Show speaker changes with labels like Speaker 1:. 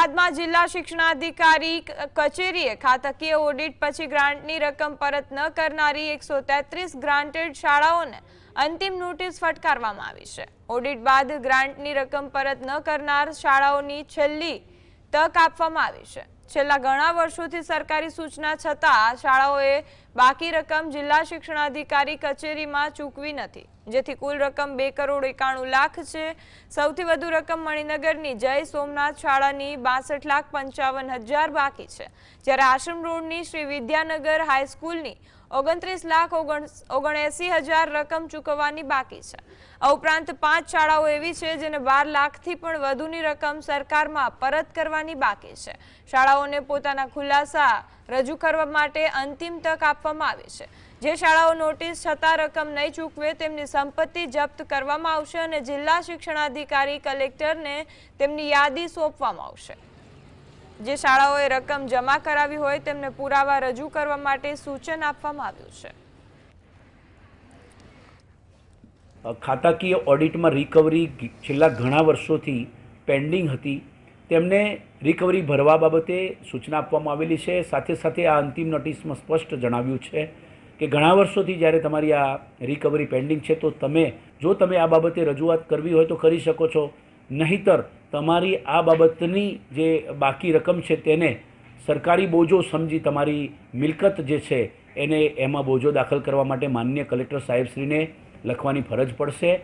Speaker 1: બાદમાં જિલ્લા શિક્ષણાધિકારી કચેરીએ ખાતાકીય ઓડિટ પછી ગ્રાન્ટની રકમ પરત ન કરનારી 133 ગ્રાન્ટેડ શાળાઓને અંતિમ નોટિસ ફટકારવામાં આવી છે। ઓડિટ બાદ ગ્રાન્ટની રકમ પરત ન કરનાર શાળાઓની છેલ્લી તક આપવામાં આવી છે। છેલ્લા ઘણા વર્ષોથી સરકારી સૂચના છતાં શાળાઓએ બાકી રકમ જિલ્લા શિક્ષણાધિકારી કચેરીમાં ચૂકવી નથી, જેથી કુલ રકમ 2,91,00,000 છે। સૌથી વધુ રકમ મણિનગરની જય સોમનાથ શાળાની 62,55,000 બાકી છે, જ્યારે આશ્રમ રોડની શ્રી વિદ્યાનગર હાઈસ્કૂલની 29,79,000 રકમ ચૂકવવાની બાકી છે। આ ઉપરાંત 5 શાળાઓ એવી છે જેને 12 લાખથી પણ વધુની રકમ સરકારમાં પરત કરવાની બાકી છે। શાળાઓને પોતાના ખુલાસા રજૂ કરવા માટે અંતિમ તક આપવામાં આવી છે। જે શાળાઓ નોટિસ છતાં રકમ નહીં ચૂકવે તેમની સંપત્તિ જપ્ત કરવામાં આવશે અને જિલ્લા શિક્ષણાધિકારી કલેક્ટરને તેમની યાદી સોંપવામાં આવશે। જે શાળાઓએ રકમ જમા કરાવી હોય તેમને પુરાવા રજૂ કરવા માટે સૂચન આપવામાં આવ્યું છે।
Speaker 2: ખાતાકીય ઓડિટમાં રિકવરી છેલ્લા ઘણા વર્ષોથી પેન્ડિંગ હતી, તેમને રિકવરી ભરવા બાબતે સૂચના આપવામાં આવેલી છે। સાથે સાથે આ અંતિમ નોટિસમાં સ્પષ્ટ જણાવ્યું છે કે ઘણા વર્ષોથી જ્યારે તમારી આ રિકવરી પેન્ડિંગ છે તો તમે આ બાબતે રજૂઆત કરવી હોય તો કરી શકો છો, નહીંતર તમારી આ બાબતની જે બાકી રકમ છે તેને સરકારી બોજો સમજી તમારી મિલકત જે છે એને એમાં બોજો દાખલ કરવા માટે માનનીય કલેક્ટર સાહેબશ્રીને લખવાની ફરજ પડશે।